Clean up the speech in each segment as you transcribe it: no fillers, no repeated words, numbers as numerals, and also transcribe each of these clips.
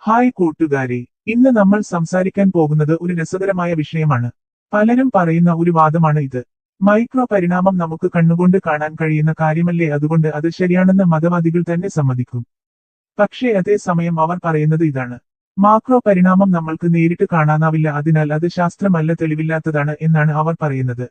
Hi കൂട്ടുകാരെ, ഇന്ന് നമ്മൾ സംസാരിക്കാൻ പോകുന്നത് ഒരു രസകരമായ വിഷയമാണ്. പലരും പറയുന്ന ഒരു വാദമാണ് ഇത്. മൈക്രോ പരിണാമം നമുക്ക് കണ്ണുകൊണ്ട് കാണാൻ കഴിയുന്ന കാര്യമല്ലേ, അതുകൊണ്ട് അത് ശരിയാണെന്ന് മതവാദികൾ തന്നെ സമ്മതിക്കും. പക്ഷേ അതേസമയം അവർ പറയുന്നത് ഇതാണ്: മാക്രോ പരിണാമം നമ്മൾക്ക് നേരിട്ട് കാണാനാവില്ല, അതിനാൽ അത് ശാസ്ത്രമല്ല, തെളിവില്ലാത്തതാണ് എന്നാണ് അവർ പറയുന്നത്.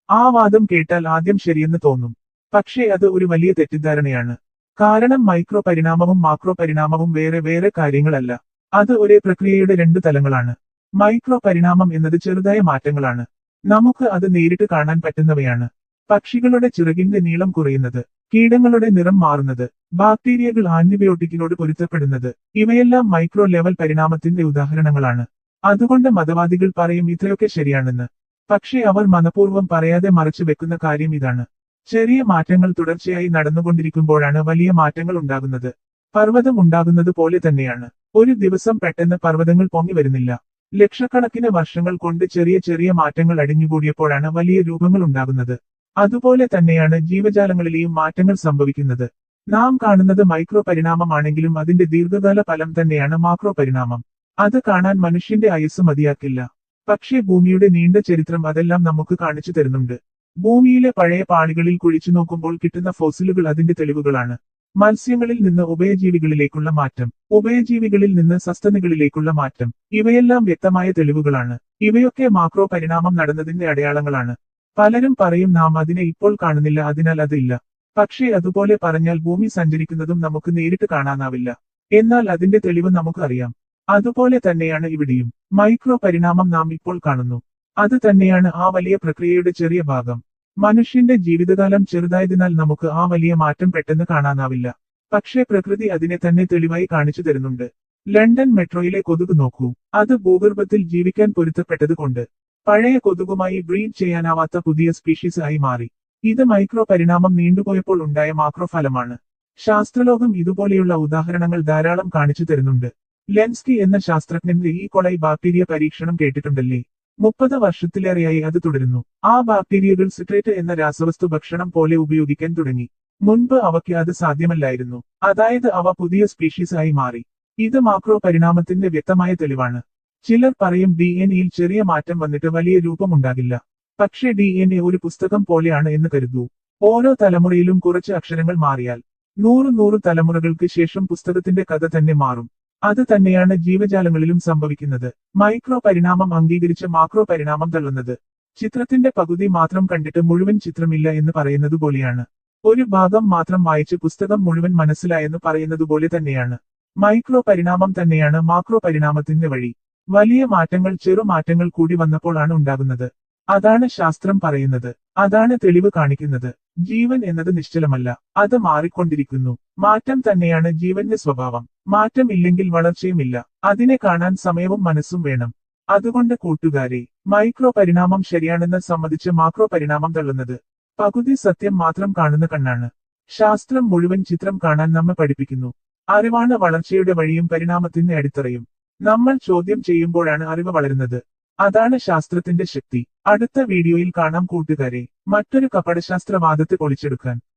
ആ വാദം കേട്ടാൽ ആദ്യം ശരിയെന്ന് തോന്നും. പക്ഷേ അത് ഒരു വലിയ തെറ്റിദ്ധാരണയാണ്. കാരണം മൈക്രോ പരിണാമവും മാക്രോ പരിണാമവും വേറെ വേറെ കാര്യങ്ങളല്ല. അത് ഒരേ പ്രക്രിയയുടെ രണ്ടു തലങ്ങളാണ്. മൈക്രോ പരിണാമം എന്നത് ചെറുതായ മാറ്റങ്ങളാണ്. നമുക്ക് അത് നേരിട്ട് കാണാൻ പറ്റുന്നവയാണ്. പക്ഷികളുടെ ചിറകിന്റെ നീളം കുറയുന്നത്, കീടങ്ങളുടെ നിറം മാറുന്നത്, ബാക്ടീരിയകൾ ആന്റിബയോട്ടിക്കിനോട് പൊരുത്തപ്പെടുന്നത്, ഇവയെല്ലാം മൈക്രോ ലെവൽ പരിണാമത്തിന്റെ ഉദാഹരണങ്ങളാണ്. അതുകൊണ്ട് മതവാദികൾ പറയും ഇത്രയൊക്കെ ശരിയാണെന്ന്. പക്ഷേ അവർ മനഃപൂർവ്വം പറയാതെ മറച്ചു വെക്കുന്ന കാര്യം ഇതാണ്: ചെറിയ മാറ്റങ്ങൾ തുടർച്ചയായി നടന്നുകൊണ്ടിരിക്കുമ്പോഴാണ് വലിയ മാറ്റങ്ങൾ ഉണ്ടാകുന്നത്. പർവ്വതം ഉണ്ടാകുന്നത് പോലെ തന്നെയാണ്. ഒരു ദിവസം പെട്ടെന്ന് പർവ്വതങ്ങൾ പൊങ്ങി വരുന്നില്ല. ലക്ഷക്കണക്കിന് വർഷങ്ങൾ കൊണ്ട് ചെറിയ ചെറിയ മാറ്റങ്ങൾ അടിഞ്ഞുകൂടിയപ്പോഴാണ് വലിയ രൂപങ്ങൾ ഉണ്ടാകുന്നത്. അതുപോലെ തന്നെയാണ് ജീവജാലങ്ങളിലെയും മാറ്റങ്ങൾ സംഭവിക്കുന്നത്. നാം കാണുന്നത് മൈക്രോ പരിണാമമാണെങ്കിലും അതിന്റെ ദീർഘകാല ഫലം തന്നെയാണ് മാക്രോ പരിണാമം. അത് കാണാൻ മനുഷ്യന്റെ ആയുസ് മതിയാക്കില്ല. പക്ഷേ ഭൂമിയുടെ നീണ്ട ചരിത്രം അതെല്ലാം നമുക്ക് കാണിച്ചു തരുന്നുണ്ട്. ഭൂമിയിലെ പഴയ പാളികളിൽ കുഴിച്ചു നോക്കുമ്പോൾ കിട്ടുന്ന ഫോസിലുകൾ അതിന്റെ തെളിവുകളാണ്. മത്സ്യങ്ങളിൽ നിന്ന് ഉഭയജീവികളിലേക്കുള്ള മാറ്റം, ഉഭയജീവികളിൽ നിന്ന് സസ്തനികളിലേക്കുള്ള മാറ്റം, ഇവയെല്ലാം വ്യക്തമായ തെളിവുകളാണ്. ഇവയൊക്കെ മാക്രോ പരിണാമം നടന്നതിന്റെ അടയാളങ്ങളാണ്. പലരും പറയും നാം അതിനെ ഇപ്പോൾ കാണുന്നില്ല, അതിനാൽ അത് ഇല്ല. പക്ഷേ അതുപോലെ പറഞ്ഞാൽ ഭൂമി സഞ്ചരിക്കുന്നതും നമുക്ക് നേരിട്ട് കാണാനാവില്ല. എന്നാൽ അതിന്റെ തെളിവ് നമുക്ക് അറിയാം. അതുപോലെ തന്നെയാണ് ഇവിടെയും. മൈക്രോ പരിണാമം നാം ഇപ്പോൾ കാണുന്നു. അത് തന്നെയാണ് ആ വലിയ പ്രക്രിയയുടെ ചെറിയ ഭാഗം. മനുഷ്യന്റെ ജീവിതകാലം ചെറുതായതിനാൽ നമുക്ക് ആ വലിയ മാറ്റം പെട്ടെന്ന് കാണാനാവില്ല. പക്ഷേ പ്രകൃതി അതിനെ തന്നെ തെളിവായി കാണിച്ചു തരുന്നുണ്ട്. ലണ്ടൻ മെട്രോയിലെ കൊതുക് നോക്കൂ. അത് ഭൂഗർഭത്തിൽ ജീവിക്കാൻ പൊരുത്തപ്പെട്ടത് കൊണ്ട് പഴയ കൊതുകുമായി ബ്രീഡ് ചെയ്യാനാവാത്ത പുതിയ സ്പീഷീസ് ആയി മാറി. ഇത് മൈക്രോ പരിണാമം നീണ്ടുപോയപ്പോൾ ഉണ്ടായ മാക്രോ ഫലമാണ്. ശാസ്ത്രലോകം ഇതുപോലെയുള്ള ഉദാഹരണങ്ങൾ ധാരാളം കാണിച്ചു തരുന്നുണ്ട്. ലെൻസ്കി എന്ന ശാസ്ത്രജ്ഞന്റെ ഈ കൊളൈ ബാക്ടീരിയ പരീക്ഷണം കേട്ടിട്ടുണ്ടല്ലേ? 30 വർഷത്തിലേറെയായി അത് തുടരുന്നു. ആ ബാക്ടീരിയകൾ സിട്രേറ്റ് എന്ന രാസവസ്തു ഭക്ഷണം പോലെ ഉപയോഗിക്കാൻ തുടങ്ങി. മുൻപ് അവയ്ക്ക് അത് സാധ്യമല്ലായിരുന്നു. അതായത് അവ പുതിയ സ്പീഷീസ് ആയി മാറി. ഇത് മാക്രോ പരിണാമത്തിന്റെ വ്യക്തമായ തെളിവാണ്. ചിലർ പറയും DNA-യിൽ ചെറിയ മാറ്റം വന്നിട്ട് വലിയ രൂപമുണ്ടാകില്ല. പക്ഷേ DNA ഒരു പുസ്തകം പോലെയാണ് എന്ന് കരുതൂ. ഓരോ തലമുറയിലും കുറച്ച് അക്ഷരങ്ങൾ മാറിയാൽ 100 തലമുറകൾക്ക് ശേഷം പുസ്തകത്തിന്റെ കഥ തന്നെ മാറും. അത് തന്നെയാണ് ജീവജാലങ്ങളിലും സംഭവിക്കുന്നത്. മൈക്രോ പരിണാമം അംഗീകരിച്ച മാക്രോ പരിണാമം തള്ളുന്നത്. ചിത്രത്തിന്റെ പകുതി മാത്രം കണ്ടിട്ട് മുഴുവൻ ചിത്രമില്ല എന്ന് പറയുന്നത് പോലെയാണ്. ഒരു ഭാഗം മാത്രം വായിച്ച് പുസ്തകം മുഴുവൻ മനസ്സിലായെന്ന് പറയുന്നതുപോലെ തന്നെയാണ്. മൈക്രോ പരിണാമം തന്നെയാണ് മാക്രോ പരിണാമത്തിന്റെ വഴി. വലിയ മാറ്റങ്ങൾ ചെറു മാറ്റങ്ങൾ കൂടി വന്നപ്പോൾ ആണ് ഉണ്ടാകുന്നത്. അതാണ് ശാസ്ത്രം പറയുന്നത്. അതാണ് തെളിവ് കാണിക്കുന്നത്. ജീവൻ എന്നത് നിശ്ചലമല്ല, അത് മാറിക്കൊണ്ടിരിക്കുന്നു. മാറ്റം തന്നെയാണ് ജീവന്റെ സ്വഭാവം. മാറ്റം ഇല്ലെങ്കിൽ വളർച്ചയുമില്ല. അതിനെ കാണാൻ സമയവും മനസ്സും വേണം. അതുകൊണ്ട് കൂട്ടുകാരെ, മൈക്രോ പരിണാമം ശരിയാണെന്ന് സമ്മതിച്ച് മാക്രോ പരിണാമം തള്ളുന്നത് പകുതി സത്യം മാത്രം കാണുന്ന കണ്ണാണ്. ശാസ്ത്രം മുഴുവൻ ചിത്രം കാണാൻ നമ്മെ പഠിപ്പിക്കുന്നു. അറിവാണ് വളർച്ചയുടെ വഴിയും പരിണാമത്തിന്റെ അടിത്തറയും. നമ്മൾ ചോദ്യം ചെയ്യുമ്പോഴാണ് അറിവ് വളരുന്നത്. അതാണ് ശാസ്ത്രത്തിന്റെ ശക്തി. അടുത്ത വീഡിയോയിൽ കാണാം കൂട്ടുകാരെ, മറ്റൊരു കപടശാസ്ത്രവാദത്തെ പൊളിച്ചെടുക്കാൻ.